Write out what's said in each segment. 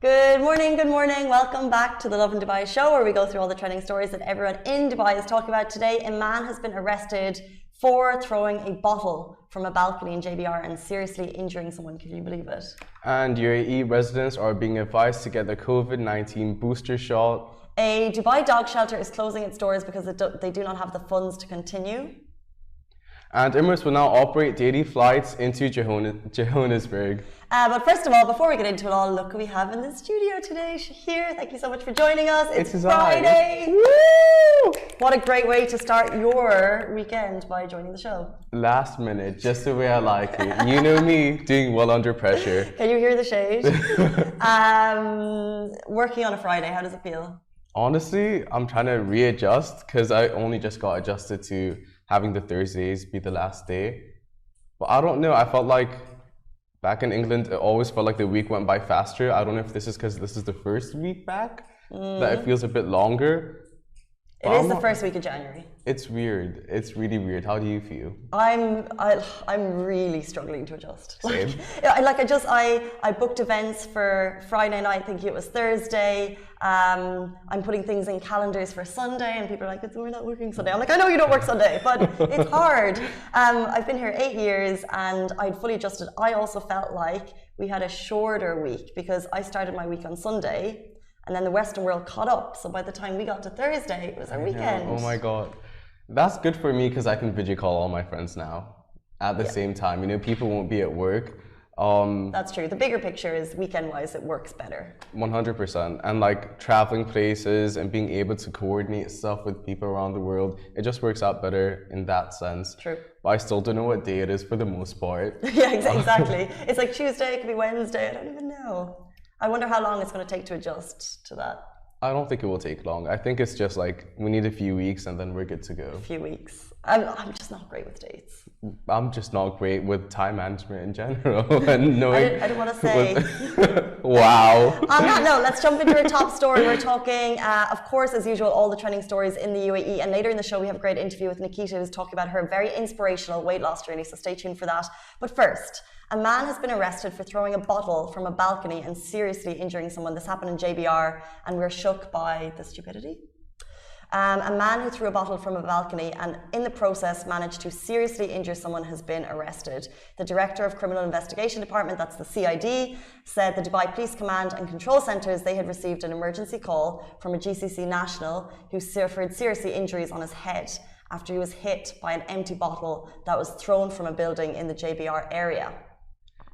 Good morning, good morning. Welcome back to the Love in Dubai show, where we go through all the trending stories that everyone in Dubai is talking about. Today, a man has been arrested for throwing a bottle from a balcony in JBR and seriously injuring someone. Can you believe it? And UAE residents are being advised to get the COVID-19 booster shot. A Dubai dog shelter is closing its doors because they do not have the funds to continue. And Emirates will now operate daily flights into Johannesburg. But first of all, before we get into it all, look who we have in the studio today. Shahir, thank you so much for joining us. It's Friday. Woo! What a great way to start your weekend by joining the show. Last minute, just the way I like it. You know me, doing well under pressure. Can you hear the shade? Working on a Friday, how does it feel? Honestly, I'm trying to readjust because I only just got adjusted to having the Thursdays be the last day. But I don't know, I felt like back in England, it always felt like the week went by faster. I don't know if this is because this is the first week back, that it feels a bit longer. It is the first week of January. It's weird. It's really weird. How do you feel? I'm really struggling to adjust. Same. I booked events for Friday night thinking it was Thursday. I'm putting things in calendars for Sunday, and people are like, "We're not working Sunday." I'm like, "I know you don't work Sunday, but it's hard." I've been here 8 years, and I'd fully adjusted. I also felt like we had a shorter week because I started my week on Sunday. And then the Western world caught up. So by the time we got to Thursday, it was our weekend. Oh my God. That's good for me because I can video call all my friends now at the same time. You know, people won't be at work. That's true. The bigger picture is weekend-wise, it works better. 100%. And like traveling places and being able to coordinate stuff with people around the world, it just works out better in that sense. True. But I still don't know what day it is for the most part. Yeah, exactly. It's like Tuesday, it could be Wednesday. I don't even know. I wonder how long it's going to take to adjust to that. I don't think it will take long. I think it's just like we need a few weeks and then we're good to go. A few weeks. I'm just not great with dates. I'm just not great with time management in general. And knowing I don't want to say. Wow. On that note, let's jump into our top story. We're talking, of course, as usual, all the trending stories in the UAE. And later in the show, we have a great interview with Nikita, who's talking about her very inspirational weight loss journey. So stay tuned for that. But first, a man has been arrested for throwing a bottle from a balcony and seriously injuring someone. This happened in JBR, and we're shook by the stupidity. A man who threw a bottle from a balcony and in the process managed to seriously injure someone has been arrested. The Director of Criminal Investigation Department, that's the CID, said the Dubai Police Command and Control Centres, they had received an emergency call from a GCC national who suffered serious injuries on his head after he was hit by an empty bottle that was thrown from a building in the JBR area.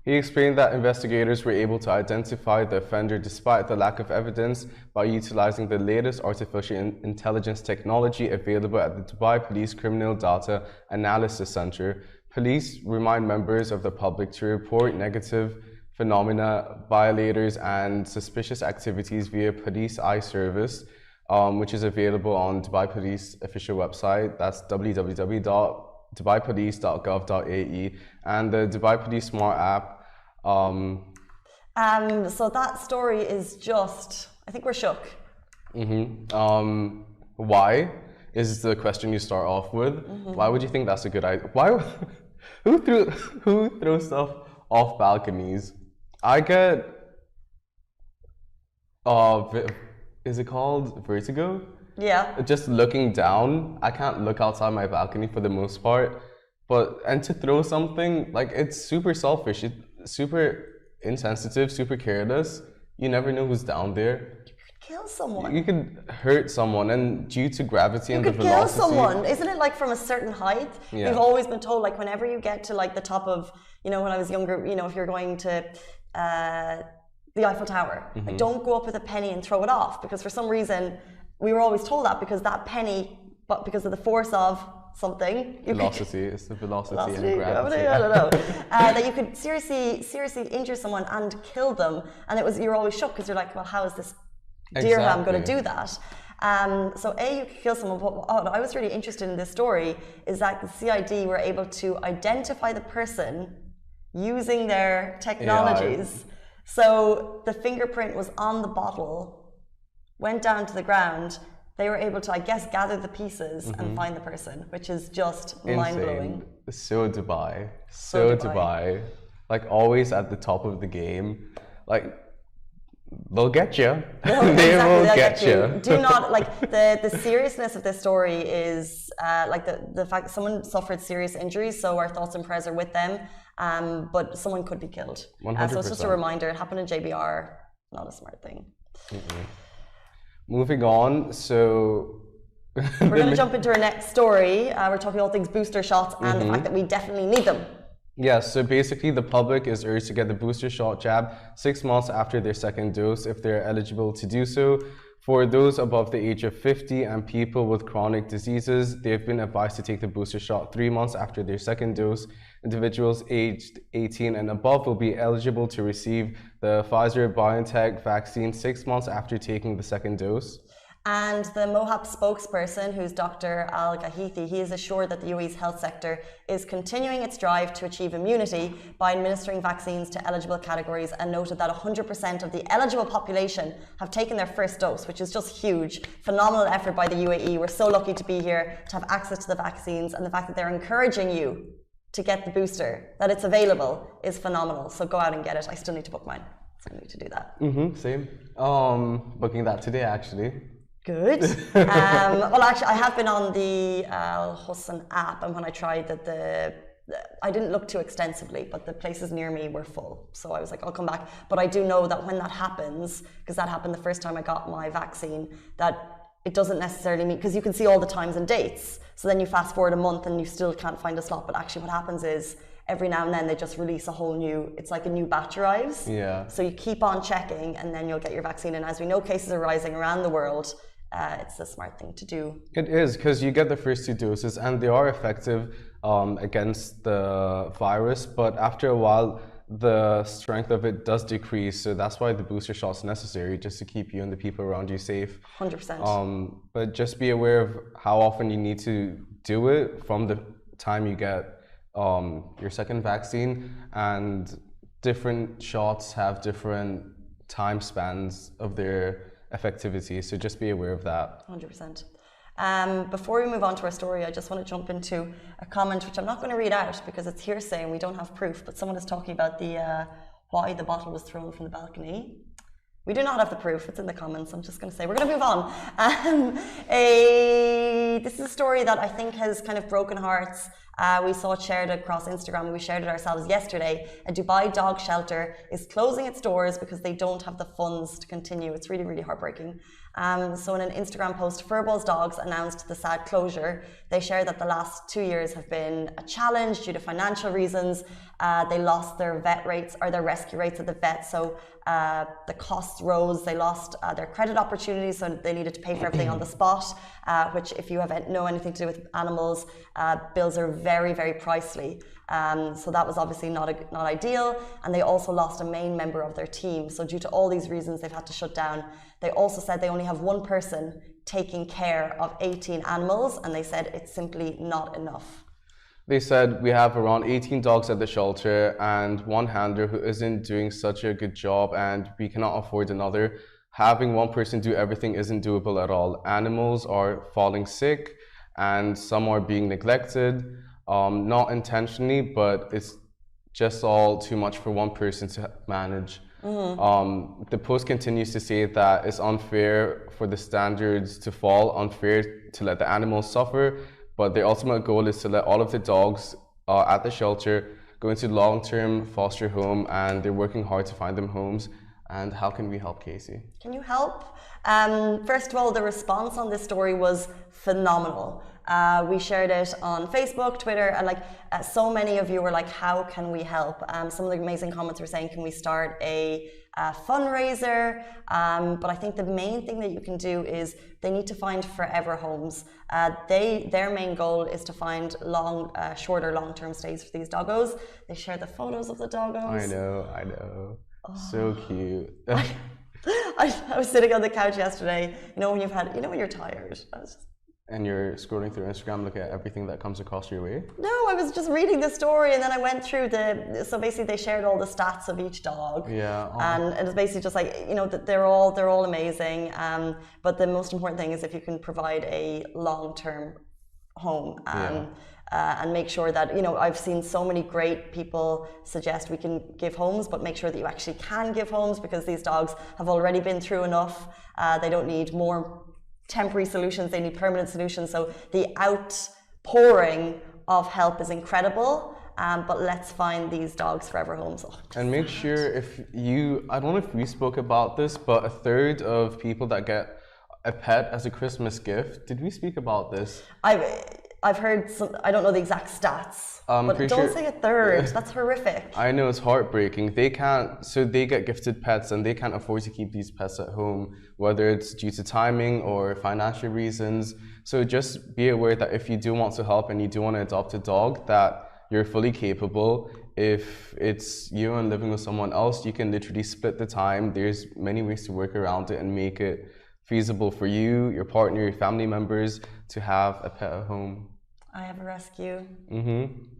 He explained that investigators were able to identify the offender despite the lack of evidence by utilizing the latest artificial intelligence technology available at the Dubai Police Criminal Data Analysis Center. Police remind members of the public to report negative phenomena, violators, and suspicious activities via Police Eye Service, which is available on Dubai Police official website. That's www.dubaipolice.gov.ae, and the Dubai Police Smart app. So that story is just, I think we're shook. Why is the question you start off with. Why would you think that's a good idea? Who throws stuff off balconies? I get, is it called vertigo? Yeah. Just looking down, I can't look outside my balcony for the most part. And to throw something, like, it's super selfish. It's super insensitive, super careless. You never know who's down there. You could kill someone. You could hurt someone, and due to gravity and the velocity. You could kill someone. Isn't it like from a certain height? Yeah. We've always been told, like, whenever you get to like the top of, you know, when I was younger, you know, if you're going to the Eiffel Tower, like, don't go up with a penny and throw it off, because for some reason we were always told that because that penny, but because of the force of something, velocity. It's the velocity and gravity. I don't know. That you could seriously injure someone and kill them, and you're always shocked because you're like, well, how is this dirham going to do that? So you could kill someone. But what I was really interested in this story is that the CID were able to identify the person using their technologies. AI. So the fingerprint was on the bottle, went down to the ground. They were able to, I guess, gather the pieces and find the person, which is just mind-blowing. So Dubai. So Dubai. Like, always at the top of the game. Like, they'll get you. Well, They exactly, will they'll get you. Do not like the seriousness of this story is like the fact that someone suffered serious injuries. So our thoughts and prayers are with them. But someone could be killed. 100%. So it's just a reminder. It happened in JBR. Not a smart thing. Moving on. So we're going to jump into our next story. We're talking all things booster shots and the fact that we definitely need them. Yes, so basically the public is urged to get the booster shot jab 6 months after their second dose if they're eligible to do so. For those above the age of 50 and people with chronic diseases, they've been advised to take the booster shot 3 months after their second dose. Individuals aged 18 and above will be eligible to receive the Pfizer-BioNTech vaccine 6 months after taking the second dose. And the MOHAP spokesperson, who's Dr. Al-Gahithi, he has assured that the UAE's health sector is continuing its drive to achieve immunity by administering vaccines to eligible categories, and noted that 100% of the eligible population have taken their first dose, which is just huge. Phenomenal effort by the UAE. We're so lucky to be here, to have access to the vaccines, and the fact that they're encouraging you to get the booster, that it's available, is phenomenal. So go out and get it. I still need to book mine, so I need to do that. Same. Booking that today, actually. Good. Well, actually, I have been on the Al Husn app, and when I tried I didn't look too extensively, but the places near me were full. So I was like, I'll come back. But I do know that when that happens, because that happened the first time I got my vaccine, that it doesn't necessarily mean, because you can see all the times and dates. So then you fast forward a month and you still can't find a slot. But actually what happens is every now and then they just release a whole new, it's like a new batch arrives. Yeah. So you keep on checking and then you'll get your vaccine. And as we know, cases are rising around the world. It's a smart thing to do. It is, because you get the first 2 doses and they are effective against the virus, but after a while the strength of it does decrease, so that's why the booster shot's necessary, just to keep you and the people around you safe. 100%. But just be aware of how often you need to do it from the time you get your second vaccine, and different shots have different time spans of their effectivity, so just be aware of that. 100%. Before we move on to our story, I just want to jump into a comment which I'm not going to read out because it's hearsay and we don't have proof, but someone is talking about the why the bottle was thrown from the balcony. We do not have the proof, it's in the comments. I'm just going to say we're going to move on. This is a story that I think has kind of broken hearts. We saw it shared across Instagram. We shared it ourselves yesterday. A Dubai dog shelter is closing its doors because they don't have the funds to continue. It's really, really heartbreaking. So in an Instagram post, Furball's Dogs announced the sad closure. They shared that the last 2 years have been a challenge due to financial reasons. They lost their vet rates, or their rescue rates at the vet, so the costs rose. They lost their credit opportunities, so they needed to pay for everything on the spot, which if you know anything to do with animals, bills are very, very pricey. So that was obviously not ideal, and they also lost a main member of their team. So due to all these reasons, they've had to shut down. They also said they only have one person taking care of 18 animals, and they said it's simply not enough. They said we have around 18 dogs at the shelter and one handler who isn't doing such a good job, and we cannot afford another. Having one person do everything isn't doable at all. Animals are falling sick and some are being neglected, not intentionally, but it's just all too much for one person to manage. The post continues to say that it's unfair for the standards to fall, unfair to let the animals suffer, but their ultimate goal is to let all of the dogs at the shelter go into long-term foster home, and they're working hard to find them homes. And how can we help, Casey? Can you help? First of all, the response on this story was phenomenal. We shared it on Facebook, Twitter, and so many of you were like, how can we help? Some of the amazing comments were saying, can we start a fundraiser? But I think the main thing that you can do is they need to find forever homes. Their main goal is to find shorter long-term stays for these doggos. They share the photos of the doggos. I know. Oh. So cute. I was sitting on the couch yesterday, when you're tired. And you're scrolling through Instagram, looking at everything that comes across your way? No, I was just reading the story, and then I went through so basically they shared all the stats of each dog. Yeah. And it's basically just that they're all amazing. But the most important thing is if you can provide a long-term home. and make sure that, you know, I've seen so many great people suggest we can give homes, but make sure that you actually can give homes, because these dogs have already been through enough. They don't need more temporary solutions, they need permanent solutions. So the outpouring of help is incredible. But let's find these dogs forever homes. Oh, and make sure I don't know if we spoke about this, but a third of people that get a pet as a Christmas gift. Did we speak about this? I've heard some, I don't know the exact stats, but don't say a third. That's horrific. I know, it's heartbreaking. They get gifted pets and they can't afford to keep these pets at home, whether it's due to timing or financial reasons. So just be aware that if you do want to help and you do want to adopt a dog, that you're fully capable. If it's you and living with someone else, you can literally split the time. There's many ways to work around it and make it feasible for you, your partner, your family members to have a pet at home. I have a rescue.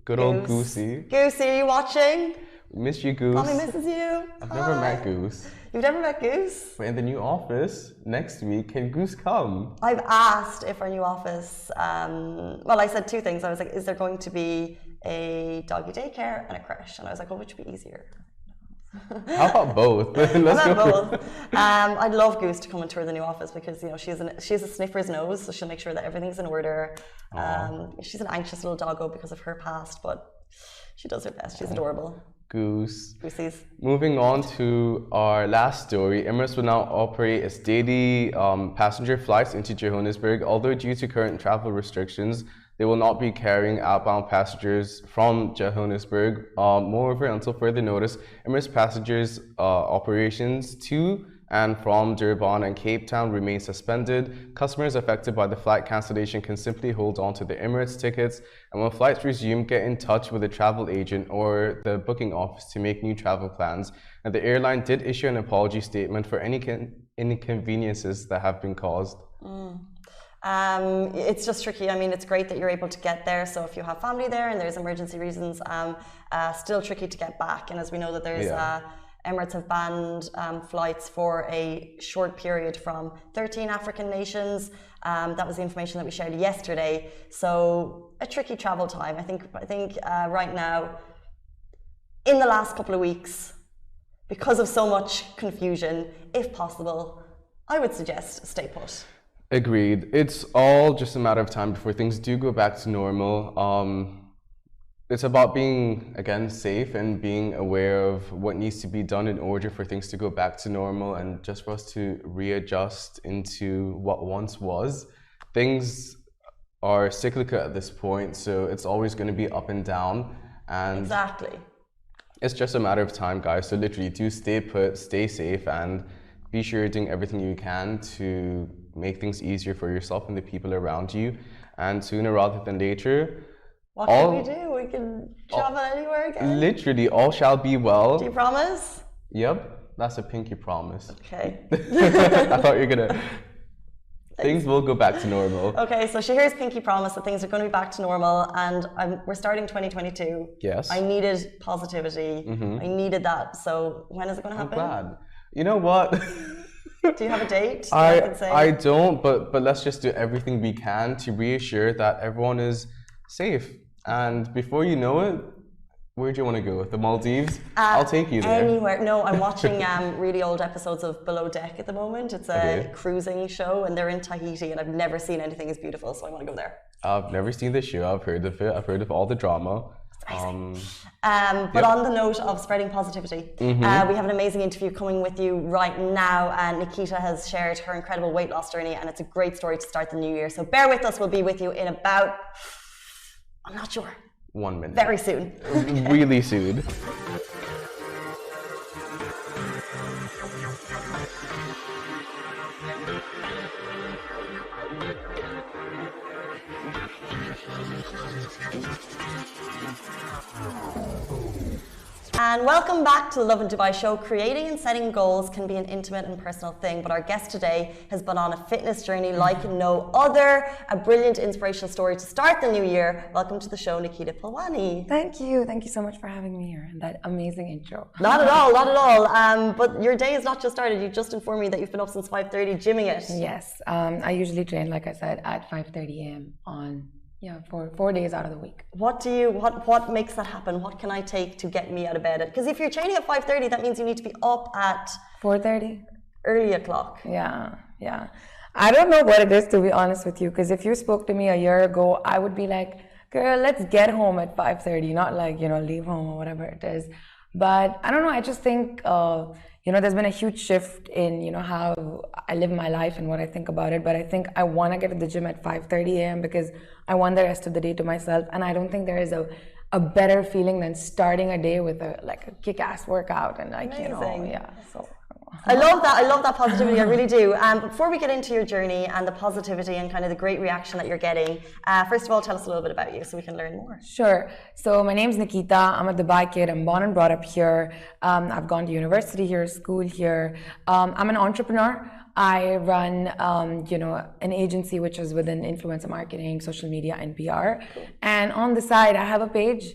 Good old Goosey. Goosey, are you watching? We miss you, Goose. Mommy misses you. I've never met Goose. You've never met Goose? But in the new office next week, can Goose come? I've asked if our new office, well, I said two things. I was like, is there going to be a doggy daycare and a creche? And I was like, well, which would be easier? How about both? Let's go. Both. I'd love Goose to come and tour the new office, because, you know, she has a sniffer's nose, so she'll make sure that everything's in order. She's an anxious little doggo because of her past, but she does her best. She's adorable. Goosies. Moving on to our last story, Emirates will now operate its daily passenger flights into Johannesburg, although due to current travel restrictions, they will not be carrying outbound passengers from Johannesburg. Moreover, until further notice, Emirates passengers' operations to and from Durban and Cape Town remain suspended. Customers affected by the flight cancellation can simply hold on to the Emirates tickets, and when flights resume, get in touch with a travel agent or the booking office to make new travel plans. And the airline did issue an apology statement for any inconveniences that have been caused. It's just tricky. I mean, it's great that you're able to get there. So if you have family there and there's emergency reasons, still tricky to get back. And as we know that there's Emirates have banned flights for a short period from 13 African nations. That was the information that we shared yesterday. So a tricky travel time. I think right now, in the last couple of weeks, because of so much confusion, if possible, I would suggest stay put. Agreed. It's all just a matter of time before things do go back to normal. It's about being, again, safe and being aware of what needs to be done in order for things to go back to normal and just for us to readjust into what once was. Things are cyclical at this point, so it's always going to be up and down. And exactly. It's just a matter of time, guys. So literally, do stay put, stay safe, and be sure you're doing everything you can to make things easier for yourself and the people around you. And sooner rather than later, what can we do? We can travel anywhere again. Literally, all shall be well. Do you promise? Yep, that's a pinky promise. Okay. I thought you were gonna. Things will go back to normal. Okay, so Shahir's pinky promise that things are going to be back to normal, and we're starting 2022. Yes. I needed positivity. I needed that. So when is it going to happen? I'm glad. You know what? Do you have a date? I don't, but let's just do everything we can to reassure that everyone is safe. And before you know it, where do you want to go? The Maldives? I'll take you there. Anywhere. No, I'm watching really old episodes of Below Deck at the moment. It's a cruising show, and they're in Tahiti, and I've never seen anything as beautiful, so I want to go there. I've never seen the show. I've heard of it. I've heard of all the drama. But on the note of spreading positivity, we have an amazing interview coming with you right now, and Nikita has shared her incredible weight loss journey, and it's a great story to start the new year. So bear with us. We'll be with you in about, I'm not sure. 1 minute. Very soon. Okay. Really soon. And welcome back to the Love in Dubai show. Creating and setting goals can be an intimate and personal thing, but our guest today has been on a fitness journey like no other. A brilliant inspirational story to start the new year. Welcome to the show, Nikita Palwani. Thank you. Thank you so much for having me here and that amazing intro. Not at all, not at all. But your day has not just started. You just informed me that you've been up since 5:30 gymming it. Yes. I usually train, like I said, at 5:30 a.m. on Yeah, for 4 days out of the week. What makes that happen? What can I take to get me out of bed? Because if you're training at 5:30, that means you need to be up at 4:30. early o'clock. Yeah, yeah. I don't know what it is, to be honest with you, because if you spoke to me a year ago, I would be like, girl, let's get home at 5:30, not like, leave home or whatever it is. But I don't know, I just think, there's been a huge shift in, how I live my life and what I think about it. But I think I want to get to the gym at 5:30 a.m. because I want the rest of the day to myself. And I don't think there is a better feeling than starting a day with a kick-ass workout and Amazing. Yeah, so... I love that. I love that positivity. I really do. Before we get into your journey and the positivity and kind of the great reaction that you're getting, first of all, tell us a little bit about you so we can learn more. Sure. So my name's Nikita. I'm a Dubai kid. I'm born and brought up here. I've gone to university here, school here. I'm an entrepreneur. I run, an agency which is within influencer marketing, social media, and PR. Cool. And on the side, I have a page.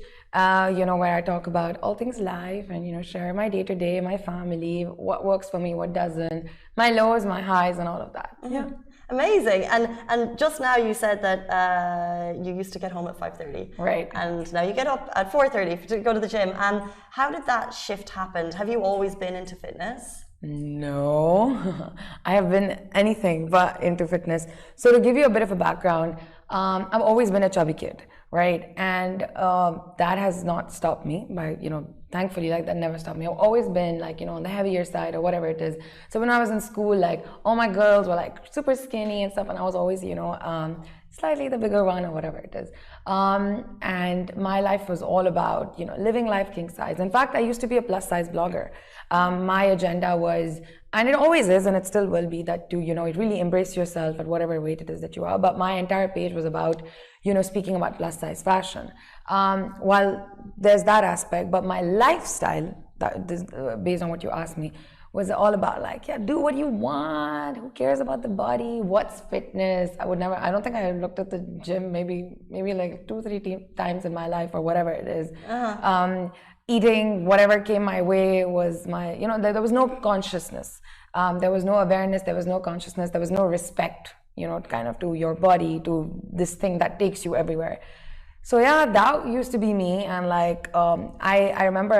Where I talk about all things life and, share my day-to-day, my family, what works for me, what doesn't, my lows, my highs, and all of that. Mm-hmm. Yeah. Amazing. And just now you said that you used to get home at 5:30. Right. And now you get up at 4:30 to go to the gym. How did that shift happen? Have you always been into fitness? No, I have been anything but into fitness. So to give you a bit of a background, I've always been a chubby kid. Right, and that has not stopped me by, thankfully, that never stopped me. I've always been on the heavier side or whatever it is. So when I was in school, all my girls were super skinny and stuff, and I was always, slightly the bigger one or whatever it is. And my life was all about, living life king size. In fact, I used to be a plus size blogger. My agenda was, and it always is, and it still will be, that to, really embrace yourself at whatever weight it is that you are. But my entire page was about, speaking about plus size fashion. While there's that aspect, but my lifestyle, based on what you asked me, was all about do what you want. Who cares about the body? What's fitness? I don't think I looked at the gym maybe 2-3 times in my life or whatever it is. Uh-huh. Eating whatever came my way was my, there was no consciousness. There was no awareness. There was no consciousness. There was no respect, kind of to your body, to this thing that takes you everywhere. So yeah, that used to be me. And I remember,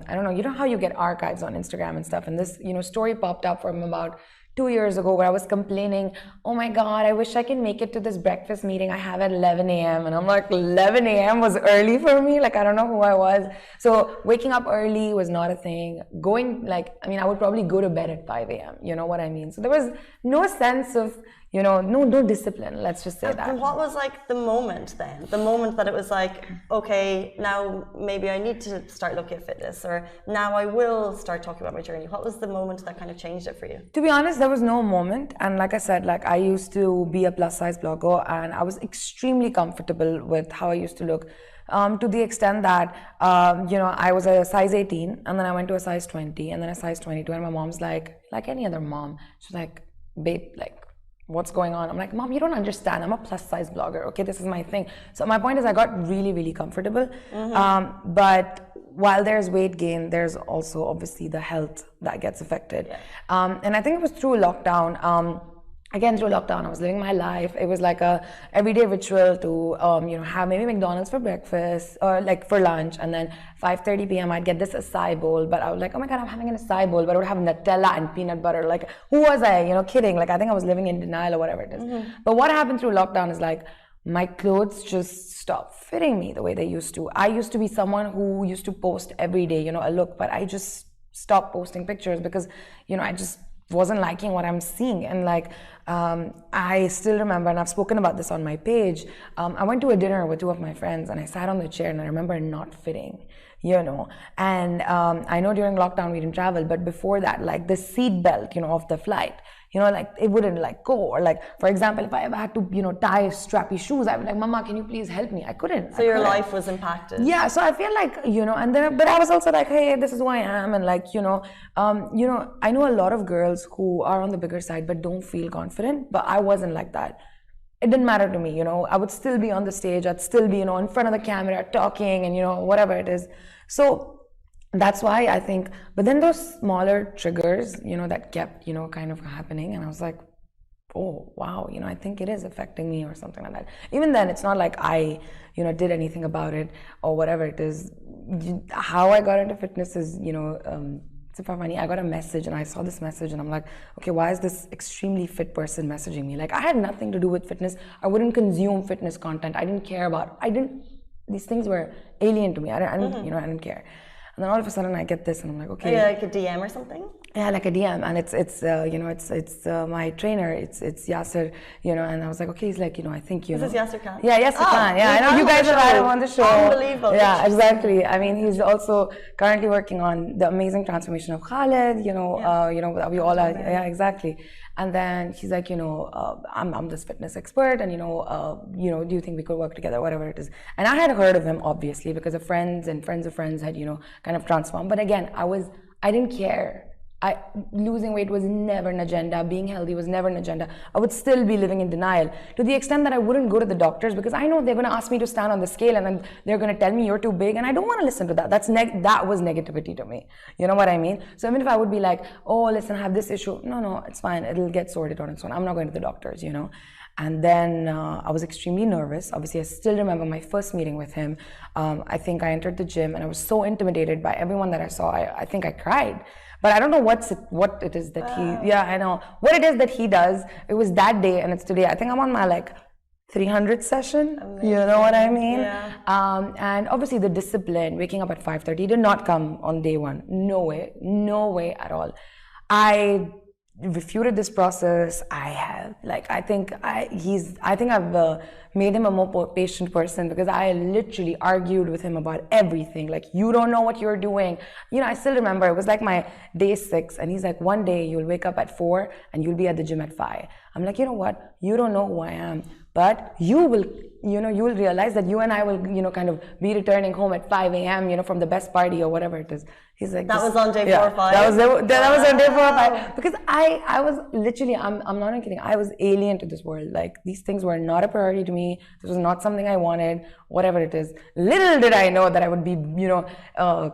I don't know, how you get archives on Instagram and stuff. And this, story popped up from about 2 years ago where I was complaining, oh my God, I wish I can make it to this breakfast meeting I have at 11 a.m. And I'm like, 11 a.m. was early for me. I don't know who I was. So waking up early was not a thing. Going, I would probably go to bed at 5 a.m. You know what I mean? So there was no sense of, no discipline. Let's just say that. And what was the moment then? The moment that it was okay, now maybe I need to start looking at fitness, or now I will start talking about my journey. What was the moment that kind of changed it for you? To be honest, there was no moment. And like I said, I used to be a plus size blogger, and I was extremely comfortable with how I used to look. To the extent that, I was a size 18, and then I went to a size 20, and then a size 22, and my mom's like any other mom, she's like, babe, what's going on? I'm like, Mom, you don't understand. I'm a plus size blogger. Okay, this is my thing. So my point is I got really, really comfortable. Mm-hmm. But while there's weight gain, there's also obviously the health that gets affected. Yeah. And I think it was through lockdown. Again, through lockdown, I was living my life. It was like a everyday ritual to, have maybe McDonald's for breakfast or for lunch. And then 5:30 p.m. I'd get this acai bowl. But I was like, oh my God, I'm having an acai bowl. But I would have Nutella and peanut butter. Who was I? Kidding. I think I was living in denial or whatever it is. Mm-hmm. But what happened through lockdown is my clothes just stopped fitting me the way they used to. I used to be someone who used to post every day, a look. But I just stopped posting pictures because, I just wasn't liking what I'm seeing. And I still remember, and I've spoken about this on my page, I went to a dinner with 2 of my friends, and I sat on the chair, and I remember not fitting, and I know during lockdown we didn't travel, but before that, the seat belt, of the flight, it wouldn't go, or for example, if I ever had to, tie strappy shoes, I'd be like, Mama, can you please help me? I couldn't. So your life was impacted. Yeah, so I feel and then, but I was also hey, this is who I am, and I know a lot of girls who are on the bigger side but don't feel confident, but I wasn't like that. It didn't matter to me, I would still be on the stage, I'd still be, in front of the camera talking and, whatever it is. So that's why I think, but then those smaller triggers, that kept, kind of happening. And I was like, oh wow, I think it is affecting me or something like that. Even then, it's not like I did anything about it or whatever it is. How I got into fitness is it's super funny. I got a message and I saw this message and I'm like, okay, why is this extremely fit person messaging me? Like, I had nothing to do with fitness. I wouldn't consume fitness content. I didn't care about. These things were alien to me. I didn't care. And then all of a sudden I get this and I'm like, okay. Like a DM or something? Yeah, like a DM, and it's my trainer, it's Yasser, and I was like, okay, he's like, I think This is Yasser Khan? Yeah, Yasser Khan. Yeah, I know you guys have had him on the show. Unbelievable. Yeah, exactly. I mean, he's also currently working on the amazing transformation of Khaled. We all are. Yeah, exactly. And then he's like, I'm this fitness expert, and do you think we could work together, whatever it is. And I had heard of him obviously because of friends and friends of friends had kind of transformed. But again, I didn't care. Losing weight was never an agenda. Being healthy was never an agenda. I would still be living in denial to the extent that I wouldn't go to the doctors because I know they're going to ask me to stand on the scale and then they're going to tell me you're too big, and I don't want to listen to that. That was negativity to me. You know what I mean? So even if I would be like, oh, listen, I have this issue. No, it's fine. It'll get sorted on its own. I'm not going to the doctors, And then I was extremely nervous. Obviously, I still remember my first meeting with him. I think I entered the gym and I was so intimidated by everyone that I saw. I think I cried. But I don't know what it is that I know. What it is that he does. It was that day and it's today. I think I'm on my 300th session. Amazing. You know what I mean? Yeah. And obviously the discipline, waking up at 5:30 did not come on day one. No way at all. I refuted this process. I think I've made him a more patient person because I literally argued with him about everything. Like, you don't know what you're doing. I still remember it was like my day 6 and he's like, one day you'll wake up at 4 and you'll be at the gym at 5. I'm like, you know what? You don't know who I am, but you will realize that you and I will, kind of be returning home at 5 a.m., from the best party or whatever it is. He's like, that was on day 4 or 5. That was on day 4 or 5 because I was literally, I'm not even kidding. I was alien to this world. Like, these things were not a priority to me. This was not something I wanted, whatever it is. Little did I know that I would be,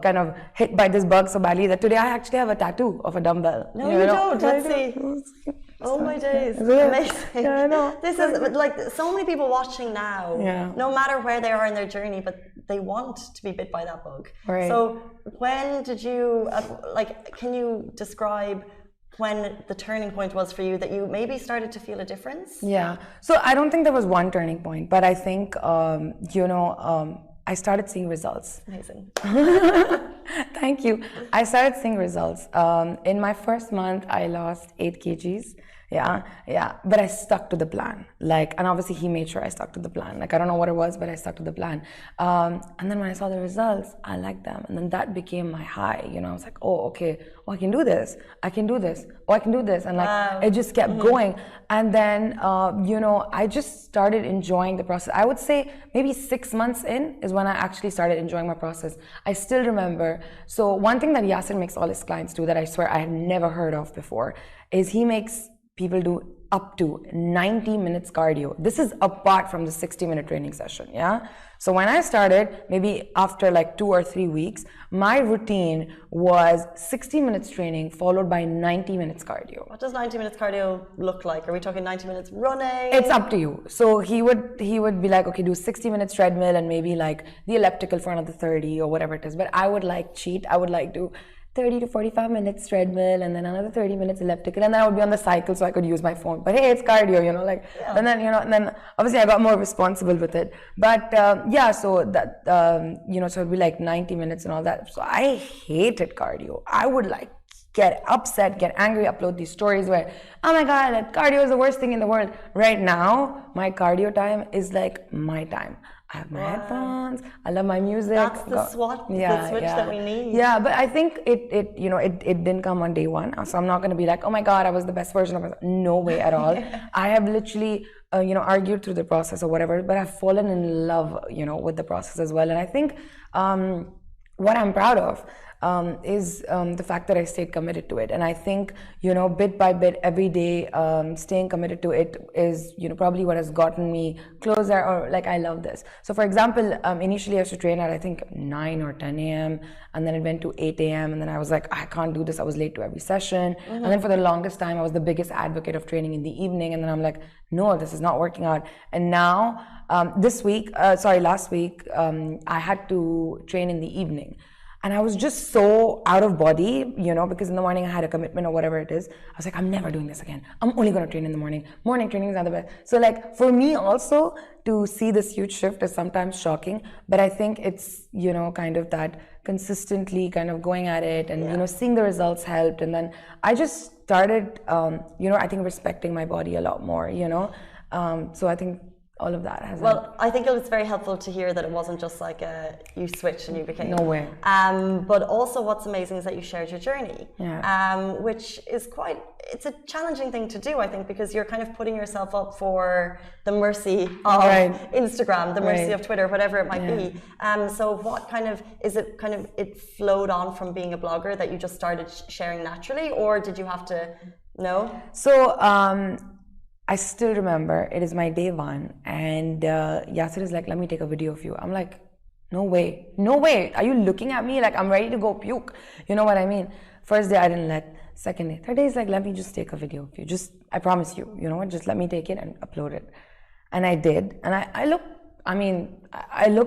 kind of hit by this bug so badly that today I actually have a tattoo of a dumbbell. No, you don't. Let's see. Oh my days. Amazing. Yeah, I know. This is like so many people watching now, no matter where they are in their journey, but they want to be bit by that bug. Right. So when did you, can you describe when the turning point was for you that you maybe started to feel a difference? Yeah. So I don't think there was one turning point, but I think, I started seeing results. Amazing. Thank you. I started seeing results. In my first month, I lost 8 kgs. Yeah. But I stuck to the plan. And obviously he made sure I stuck to the plan. I don't know what it was, but I stuck to the plan. And then when I saw the results, I liked them. And then that became my high. I was like, oh, okay. Oh, I can do this. I can do this. Oh, I can do this. And it just kept going. And then, I just started enjoying the process. I would say maybe 6 months in is when I actually started enjoying my process. I still remember. So one thing that Yasser makes all his clients do that I swear I had never heard of before is he makes people do up to 90 minutes cardio. This is apart from the 60-minute training session, yeah? So when I started, maybe after 2 or 3 weeks, my routine was 60 minutes training followed by 90 minutes cardio. What does 90 minutes cardio look like? Are we talking 90 minutes running? It's up to you. So he would be like, okay, do 60 minutes treadmill and maybe the elliptical for another 30 or whatever it is. But I would cheat. I would do 30 to 45 minutes treadmill and then another 30 minutes elliptical, and then I would be on the cycle so I could use my phone. But hey, it's cardio, and then and then obviously I got more responsible with it. But so that so it'd be 90 minutes and all that. So I hated cardio. I would get upset, get angry, upload these stories where, oh my god, that cardio is the worst thing in the world. Right now, my cardio time is my time. I have my headphones. I love my music. That's the switch that we need. Yeah, but I think it didn't come on day one. So I'm not going to be like, oh my god, I was the best version of myself. No way at all. I have literally, argued through the process or whatever, but I've fallen in love, with the process as well. And I think what I'm proud of is the fact that I stayed committed to it. And I think, bit by bit, every day, staying committed to it is, probably what has gotten me closer, or like, I love this. So for example, initially I used to train at, I think 9 or 10 a.m. and then it went to 8 a.m. and then I was like, I can't do this. I was late to every session. And then for the longest time, I was the biggest advocate of training in the evening. And then I'm like, no, this is not working out. And now, last week, I had to train in the evening. And I was just so out of body, because in the morning I had a commitment or whatever it is. I was like, I'm never doing this again. I'm only going to train in the morning. Morning training is not the best. So like for me also to see this huge shift is sometimes shocking. But I think it's, kind of that consistently kind of going at it and, seeing the results helped. And then I just started, I think respecting my body a lot more, So I think all of that has helped. I think it was very helpful to hear that it wasn't just like you switched and you became. No way. But also what's amazing is that you shared your journey, which is it's a challenging thing to do, I think, because you're kind of putting yourself up for the mercy of Instagram, the mercy of Twitter, whatever it might be. So what it flowed on from being a blogger that you just started sharing naturally, or did you have to know? So, I still remember it is my day one, and Yasser is like, let me take a video of you. I'm like, no way. Are you looking at me like I'm ready to go puke? You know what I mean? First day I didn't let. Second day, third day is like, let me just take a video of you. I promise you, just let me take it and upload it. And I did. And I look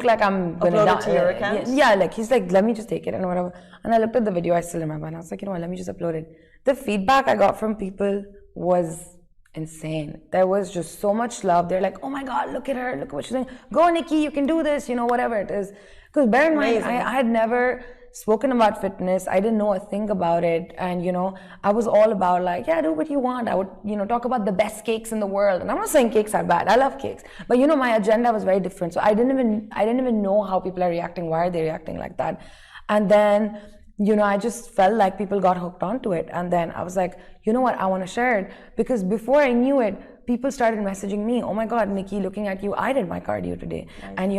like I'm gonna upload it to your account? Yeah, like he's like, let me just take it and whatever. And I looked at the video, I still remember, and I was like, let me just upload it. The feedback I got from people was insane. There was just so much love. They're like, oh my God, look at her, look at what she's doing. Go, Nikki, you can do this, whatever it is. Because bear in mind, I had never spoken about fitness. I didn't know a thing about it. And, I was all about like, do what you want. I would, talk about the best cakes in the world. And I'm not saying cakes are bad. I love cakes. But, my agenda was very different. So I didn't even know how people are reacting. Why are they reacting like that? And then, I just felt like people got hooked onto it. And then I was like, you know what? I want to share it. Because before I knew it, people started messaging me, oh my God, Nikki, looking at you, I did my cardio today. Nice. And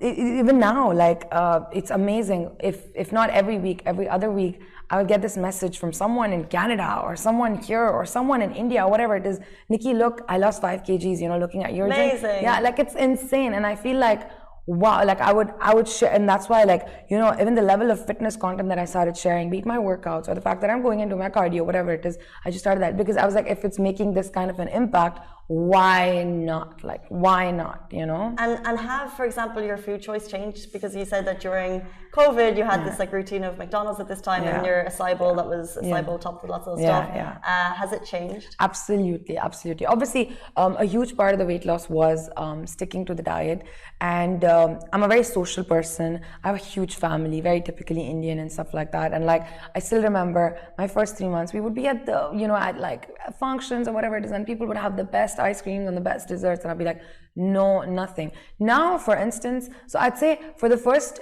even now, like, it's amazing. If not every week, every other week, I would get this message from someone in Canada or someone here or someone in India, whatever it is. Nikki, look, I lost 5 kgs, looking at your gym. Yeah, like it's insane. And I feel like, wow, like I would share, and that's why, like, even the level of fitness content that I started sharing, be it my workouts or the fact that I'm going into my cardio, whatever it is, I just started that because I was like, if it's making this kind of an impact, why not? Like, why not, And have, for example, your food choice changed? Because you said that during COVID, you had this like routine of McDonald's at this time and your acai bowl that was acai bowl topped with lots of stuff. Has it changed? Absolutely. Obviously, a huge part of the weight loss was sticking to the diet. And I'm a very social person. I have a huge family, very typically Indian and stuff like that. And like, I still remember my first 3 months, we would be at the, at like functions or whatever it is, and people would have the best ice creams and the best desserts, and I'd be like, no, nothing. Now, for instance, so I'd say for the first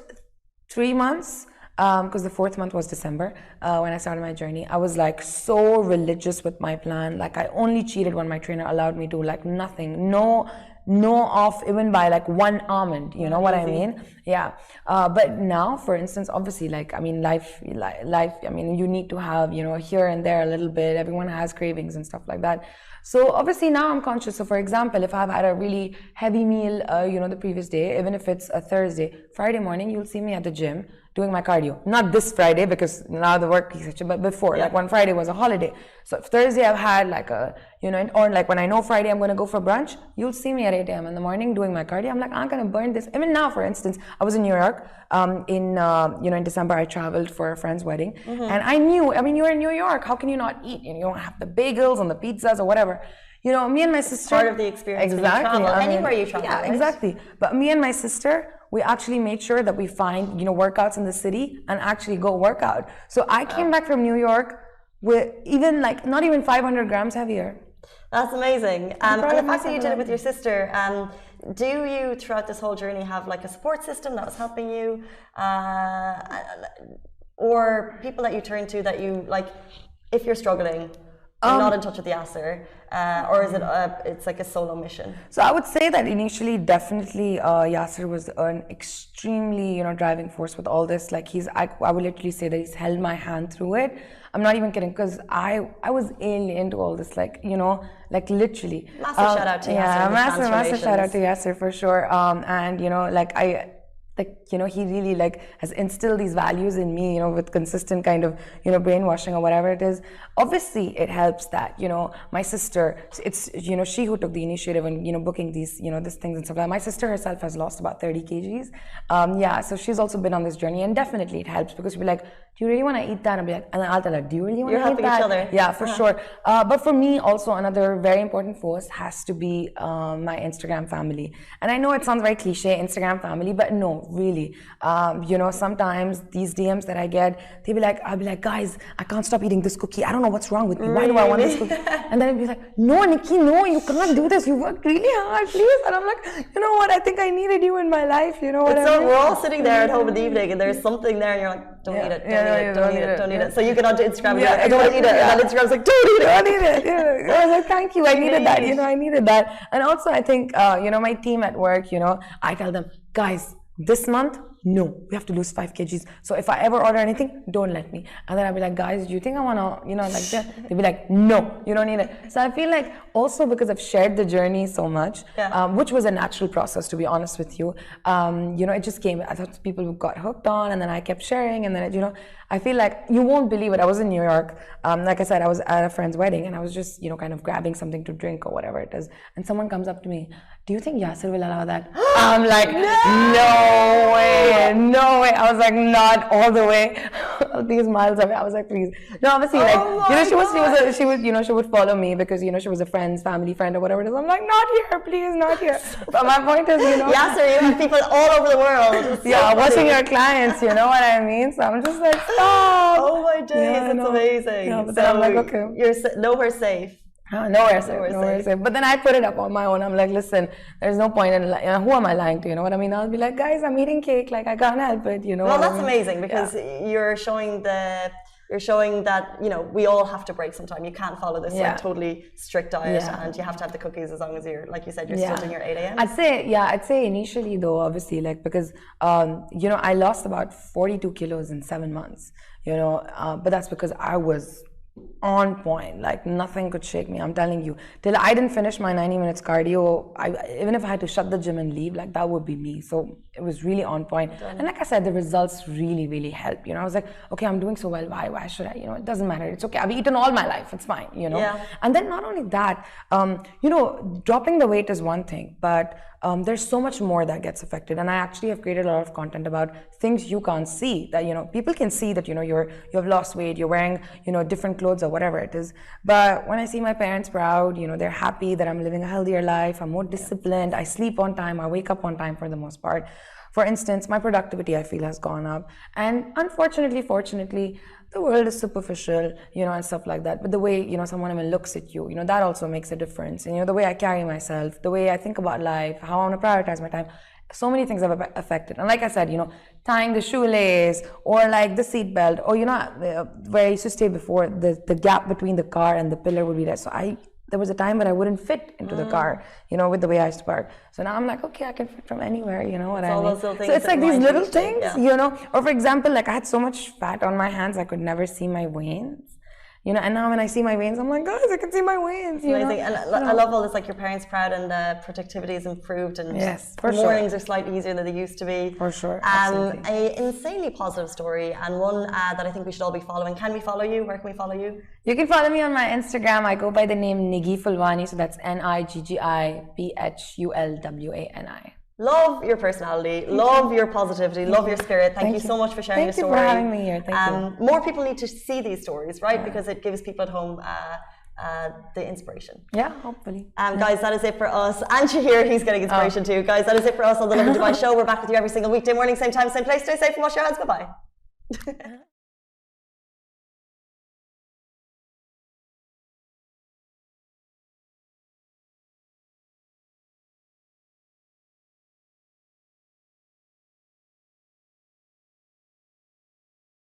3 months, because the 4th month was December, when I started my journey, I was like so religious with my plan. Like I only cheated when my trainer allowed me to, like nothing, no off even by like 1 almond, you know what I mean? Yeah. But now, for instance, obviously, like, I mean, life, I mean, you need to have, here and there a little bit, everyone has cravings and stuff like that. So obviously now I'm conscious. So for example, if I've had a really heavy meal, the previous day, even if it's a Thursday, Friday morning, you'll see me at the gym doing my cardio. Not this Friday because now the work is, but before, like one Friday was a holiday. So if Thursday I've had like a, or like when I know Friday I'm going to go for brunch, you'll see me at 8 a.m. in the morning doing my cardio. I'm like, I'm going to burn this. Even now, for instance, I was in New York, in December, I traveled for a friend's wedding. And I knew, you're in New York, how can you not eat? You don't have the bagels and the pizzas or whatever. Me and my sister. Part of the experience. Exactly. When you travel, anywhere you travel. Yeah, right? Exactly. But me and my sister, we actually made sure that we find, workouts in the city and actually go work out. So I came back from New York with even like, not even 500 grams heavier. That's amazing. And the fact that you did it with your sister, do you, throughout this whole journey, have like a support system that was helping you? Or people that you turn to that you, like, if you're struggling, You're not in touch with Yasser, or is it it's like a solo mission? So I would say that initially, definitely, Yasser was an extremely, driving force with all this. Like I would literally say that he's held my hand through it. I'm not even kidding, because I was alien to all this, like literally. Massive shout out to Yasser. Yeah, massive shout out to Yasser for sure. And he really has instilled these values in me, with consistent kind of, brainwashing or whatever it is. Obviously, it helps that, my sister, it's, she who took the initiative and, booking these, these things and stuff like that. My sister herself has lost about 30 kgs. So she's also been on this journey, and definitely it helps, because she'll be like, do you really want to eat that? And I'll be like, and I'll tell her, do you really want to eat that? You're helping each other. Yeah, for sure. But for me, also, another very important force has to be my Instagram family. And I know it sounds very cliche, Instagram family, but no, really. Sometimes these DMs that I get, I'll be like, guys, I can't stop eating this cookie. I don't know what's wrong with me. Why do I want this cookie? And then I'll be like, no, Nikki, no, you can't do this. You worked really hard, please. And I'm like, you know what? I think I needed you in my life. You know what I mean? We're all sitting there at home in the evening, and there's something there, and you're like, don't eat it, don't eat it. So you get onto Instagram and you're like, I don't eat it. And then Instagram's like, don't eat it. Don't eat it. Yeah. I was like, thank you. I needed that. I needed that. And also, I think, my team at work, I tell them, guys, this month, no, we have to lose 5 kgs. So if I ever order anything, don't let me. And then I'll be like, guys, do you think I want to, like that? They'll be like, no, you don't need it. So I feel like also because I've shared the journey so much, which was a natural process, to be honest with you. It just came. I thought people got hooked on, and then I kept sharing, and then, I feel like you won't believe it. I was in New York. Like I said, I was at a friend's wedding, and I was just, kind of grabbing something to drink or whatever it is. And someone comes up to me, do you think Yasser will allow that? I'm like, no way. I was like, not all the way. These miles away. I was like, please. No, obviously, she would follow me because, she was a family friend or whatever it is. I'm like, not here, please, not here. But my point is, Yasser, you have people all over the world. Watching your clients, you know what I mean? So I'm just like, stop. Oh my days, that's amazing. Yeah, but then I'm like, okay. You're nowhere safe. Nowhere safe. But then I put it up on my own. I'm like, listen, there's no point in who am I lying to? You know what I mean? I'll be like, guys, I'm eating cake. Like, I can't help it. Well, that's amazing, because you're showing that we all have to break sometime. You can't follow this totally strict diet, and you have to have the cookies as long as you're, like you said, you're still doing your 8 a.m. I'd say initially though, obviously, because I lost about 42 kilos in 7 months. But that's because I was on point, like nothing could shake me. I'm telling you, till I didn't finish my 90 minutes cardio, even if I had to shut the gym and leave, like that would be me. So it was really on point. And like I said, the results really, really helped. I was like, okay, I'm doing so well. Why should I? It doesn't matter. It's okay. I've eaten all my life. It's fine. And then not only that, dropping the weight is one thing, but there's so much more that gets affected. And I actually have created a lot of content about things you can't see, that people can see that you have lost weight, you're wearing different clothes or whatever it is. But when I see my parents proud, they're happy that I'm living a healthier life, I'm more disciplined, I sleep on time, I wake up on time for the most part. For instance, my productivity, I feel, has gone up. And unfortunately, fortunately, the world is superficial, and stuff like that. But the way, someone even looks at you, that also makes a difference. And, the way I carry myself, the way I think about life, how I want to prioritize my time. So many things have affected. And like I said, tying the shoelace, or like the seat belt, or, where I used to stay before, the gap between the car and the pillar would be there. So there was a time when I wouldn't fit into the car, with the way I used to park. So now I'm like, okay, I can fit from anywhere, what I mean? So it's like these little things, Or for example, like I had so much fat on my hands, I could never see my veins. And now when I see my veins, I'm like, guys, I can see my veins. Amazing. And I love all this, like your parents proud, and productivity is improved, and mornings are slightly easier than they used to be. For sure. An insanely positive story, and one that I think we should all be following. Can we follow you? Where can we follow you? You can follow me on my Instagram. I go by the name Niggi Fulwani, so that's NIGGIPHULWANI. Love your personality, love your positivity, love your spirit. Thank you so much for sharing your story. Thank you for having me here. Thank you. More people need to see these stories, right? Because it gives people at home the inspiration. Yeah, hopefully. Guys, that is it for us. And Shahir, he's getting inspiration too. Guys, that is it for us on the Lovin Dubai show. We're back with you every single weekday morning, same time, same place. Stay safe and wash your hands. Bye-bye.